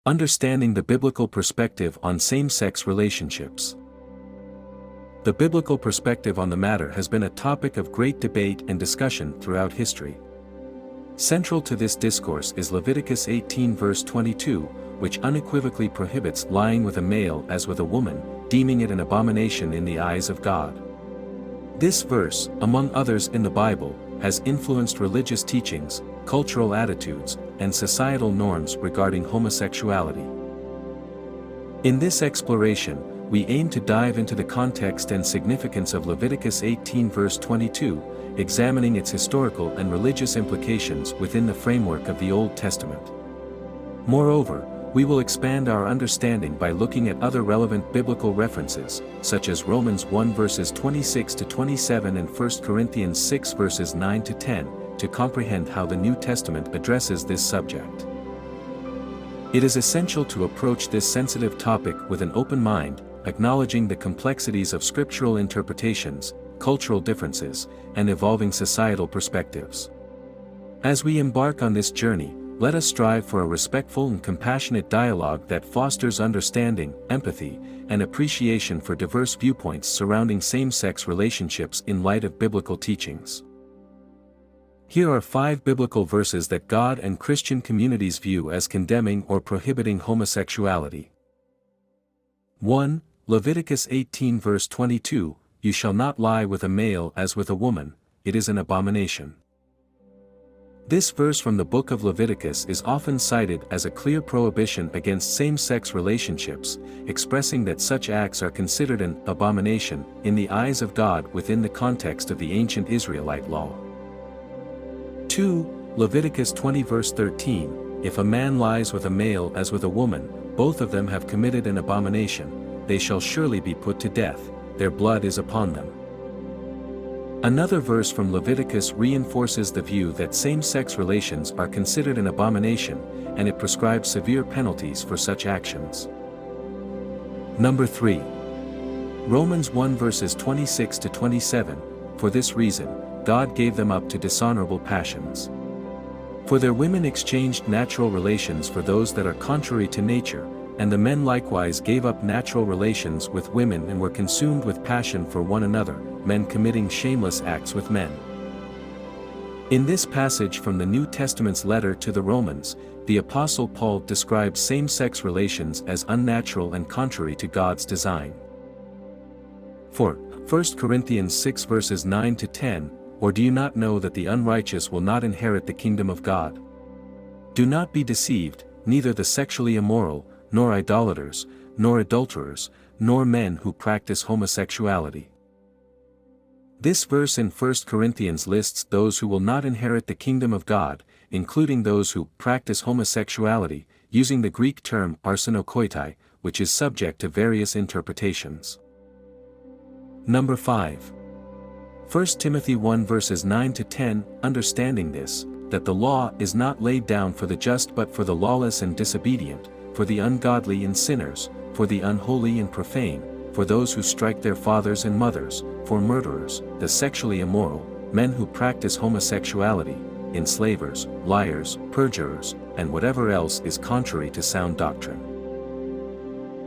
Understanding the biblical perspective on same-sex relationships. The biblical perspective on the matter has been a topic of great debate and discussion throughout history. Central to this discourse is Leviticus 18 verse 22, which unequivocally prohibits lying with a male as with a woman, deeming it an abomination in the eyes of God. This verse, among others in the Bible, has influenced religious teachings, cultural attitudes, and societal norms regarding homosexuality. In this exploration, we aim to dive into the context and significance of Leviticus 18 verse 22, examining its historical and religious implications within the framework of the Old Testament. Moreover, we will expand our understanding by looking at other relevant biblical references, such as Romans 1 verses 26 to 27 and 1 Corinthians 6 verses 9 to 10, to comprehend how the New Testament addresses this subject. It is essential to approach this sensitive topic with an open mind, acknowledging the complexities of scriptural interpretations, cultural differences, and evolving societal perspectives. As we embark on this journey, let us strive for a respectful and compassionate dialogue that fosters understanding, empathy, and appreciation for diverse viewpoints surrounding same-sex relationships in light of biblical teachings. Here are 5 biblical verses that God and Christian communities view as condemning or prohibiting homosexuality. 1. Leviticus 18 verse 22, "You shall not lie with a male as with a woman, it is an abomination." This verse from the book of Leviticus is often cited as a clear prohibition against same-sex relationships, expressing that such acts are considered an abomination in the eyes of God within the context of the ancient Israelite law. 2. Leviticus 20 verse 13, "If a man lies with a male as with a woman, both of them have committed an abomination, they shall surely be put to death, their blood is upon them." Another verse from Leviticus reinforces the view that same-sex relations are considered an abomination, and it prescribes severe penalties for such actions. Number 3. Romans 1 verses 26 to 27, "For this reason, God gave them up to dishonorable passions. For their women exchanged natural relations for those that are contrary to nature, and the men likewise gave up natural relations with women and were consumed with passion for one another, men committing shameless acts with men." In this passage from the New Testament's letter to the Romans, the Apostle Paul describes same-sex relations as unnatural and contrary to God's design. For 1 Corinthians 6 verses 9 to 10, "Or do you not know that the unrighteous will not inherit the kingdom of God? Do not be deceived, neither the sexually immoral, nor idolaters, nor adulterers, nor men who practice homosexuality." This verse in 1 Corinthians lists those who will not inherit the kingdom of God, including those who practice homosexuality, using the Greek term arsenokoitai, which is subject to various interpretations. Number 5. 1 Timothy 1 verses 9 to 10, "Understanding this, that the law is not laid down for the just but for the lawless and disobedient, for the ungodly and sinners, for the unholy and profane, for those who strike their fathers and mothers, for murderers, the sexually immoral, men who practice homosexuality, enslavers, liars, perjurers, and whatever else is contrary to sound doctrine."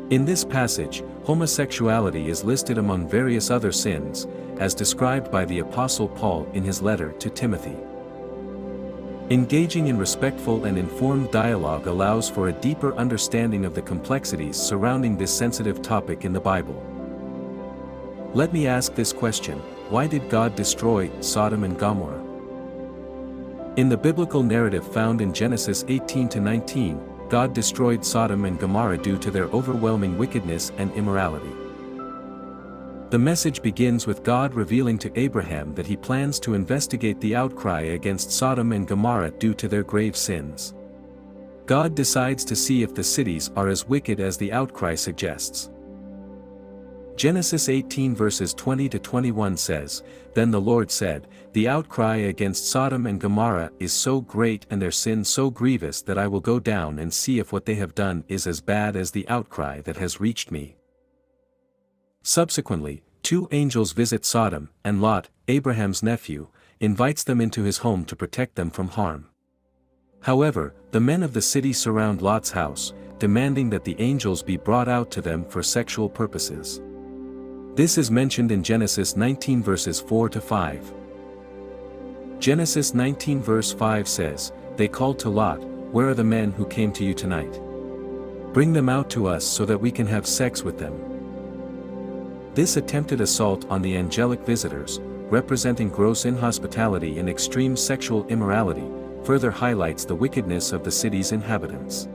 In this passage, homosexuality is listed among various other sins, as described by the Apostle Paul in his letter to Timothy. Engaging in respectful and informed dialogue allows for a deeper understanding of the complexities surrounding this sensitive topic in the Bible. Let me ask this question: why did God destroy Sodom and Gomorrah? In the biblical narrative found in Genesis 18 to 19, God destroyed Sodom and Gomorrah due to their overwhelming wickedness and immorality. The message begins with God revealing to Abraham that he plans to investigate the outcry against Sodom and Gomorrah due to their grave sins. God decides to see if the cities are as wicked as the outcry suggests. Genesis 18 verses 20 to 21 says, "Then the Lord said, The outcry against Sodom and Gomorrah is so great and their sin so grievous that I will go down and see if what they have done is as bad as the outcry that has reached me." Subsequently, 2 angels visit Sodom, and Lot, Abraham's nephew, invites them into his home to protect them from harm. However, the men of the city surround Lot's house, demanding that the angels be brought out to them for sexual purposes. This is mentioned in Genesis 19 verses 4 to 5. Genesis 19 verse 5 says, "They called to Lot, 'Where are the men who came to you tonight? Bring them out to us so that we can have sex with them.'" This attempted assault on the angelic visitors, representing gross inhospitality and extreme sexual immorality, further highlights the wickedness of the city's inhabitants.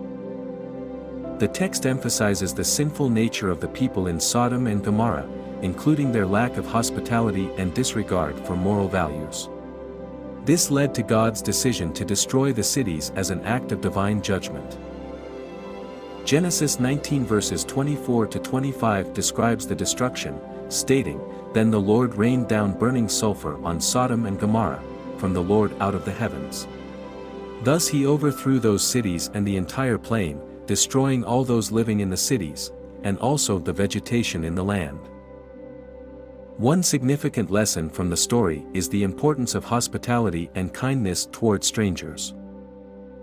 The text emphasizes the sinful nature of the people in Sodom and Gomorrah, including their lack of hospitality and disregard for moral values. This led to God's decision to destroy the cities as an act of divine judgment. Genesis 19 verses 24 to 25 describes the destruction, stating, "Then the Lord rained down burning sulfur on Sodom and Gomorrah, from the Lord out of the heavens. Thus he overthrew those cities and the entire plain, destroying all those living in the cities, and also the vegetation in the land." One significant lesson from the story is the importance of hospitality and kindness toward strangers.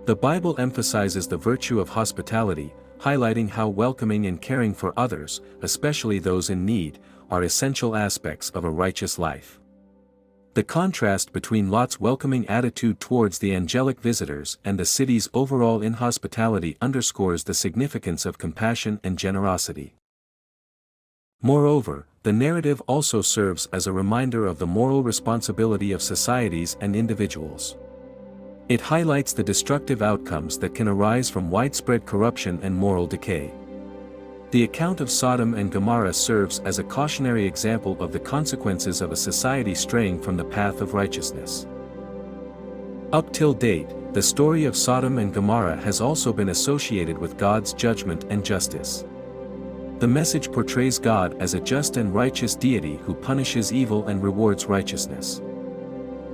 The Bible emphasizes the virtue of hospitality, highlighting how welcoming and caring for others, especially those in need, are essential aspects of a righteous life. The contrast between Lot's welcoming attitude towards the angelic visitors and the city's overall inhospitality underscores the significance of compassion and generosity. Moreover, the narrative also serves as a reminder of the moral responsibility of societies and individuals. It highlights the destructive outcomes that can arise from widespread corruption and moral decay. The account of Sodom and Gomorrah serves as a cautionary example of the consequences of a society straying from the path of righteousness. Up till date, the story of Sodom and Gomorrah has also been associated with God's judgment and justice. The message portrays God as a just and righteous deity who punishes evil and rewards righteousness.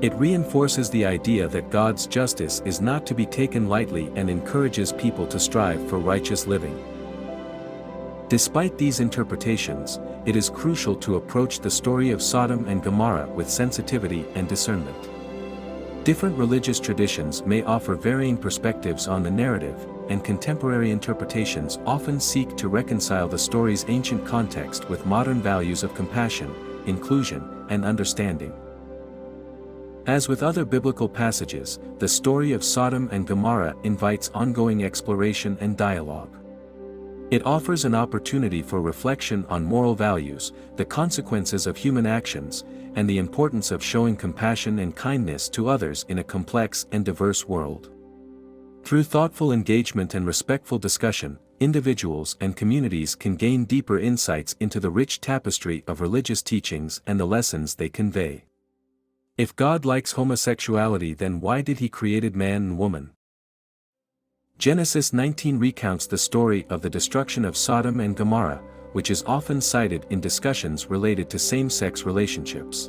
It reinforces the idea that God's justice is not to be taken lightly and encourages people to strive for righteous living. Despite these interpretations, it is crucial to approach the story of Sodom and Gomorrah with sensitivity and discernment. Different religious traditions may offer varying perspectives on the narrative, and contemporary interpretations often seek to reconcile the story's ancient context with modern values of compassion, inclusion, and understanding. As with other biblical passages, the story of Sodom and Gomorrah invites ongoing exploration and dialogue. It offers an opportunity for reflection on moral values, the consequences of human actions, and the importance of showing compassion and kindness to others in a complex and diverse world. Through thoughtful engagement and respectful discussion, individuals and communities can gain deeper insights into the rich tapestry of religious teachings and the lessons they convey. If God likes homosexuality, then why did he create man and woman? Genesis 19 recounts the story of the destruction of Sodom and Gomorrah, which is often cited in discussions related to same-sex relationships.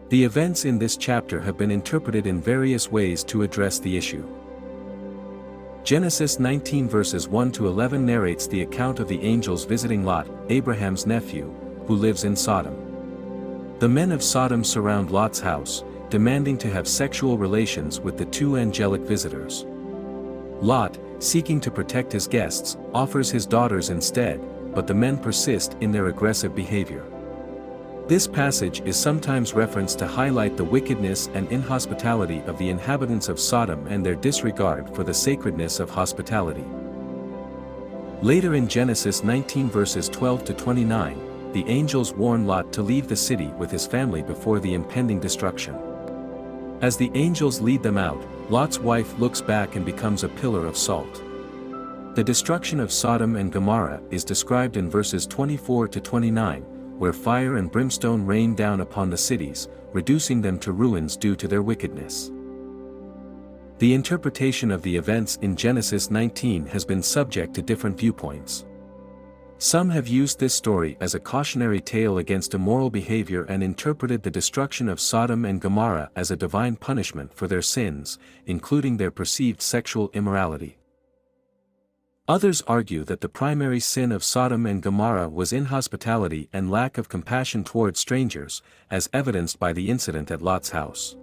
The events in this chapter have been interpreted in various ways to address the issue. Genesis 19 verses 1 to 11 narrates the account of the angels visiting Lot, Abraham's nephew, who lives in Sodom. The men of Sodom surround Lot's house, demanding to have sexual relations with the two angelic visitors. Lot, seeking to protect his guests, offers his daughters instead, but the men persist in their aggressive behavior. This passage is sometimes referenced to highlight the wickedness and inhospitality of the inhabitants of Sodom and their disregard for the sacredness of hospitality. Later in Genesis 19 verses 12 to 29, the angels warn Lot to leave the city with his family before the impending destruction. As the angels lead them out, Lot's wife looks back and becomes a pillar of salt. The destruction of Sodom and Gomorrah is described in verses 24 to 29, where fire and brimstone rain down upon the cities, reducing them to ruins due to their wickedness. The interpretation of the events in Genesis 19 has been subject to different viewpoints. Some have used this story as a cautionary tale against immoral behavior and interpreted the destruction of Sodom and Gomorrah as a divine punishment for their sins, including their perceived sexual immorality. Others argue that the primary sin of Sodom and Gomorrah was inhospitality and lack of compassion toward strangers, as evidenced by the incident at Lot's house.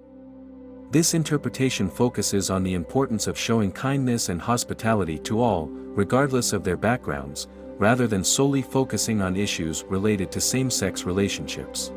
This interpretation focuses on the importance of showing kindness and hospitality to all, regardless of their backgrounds, rather than solely focusing on issues related to same-sex relationships.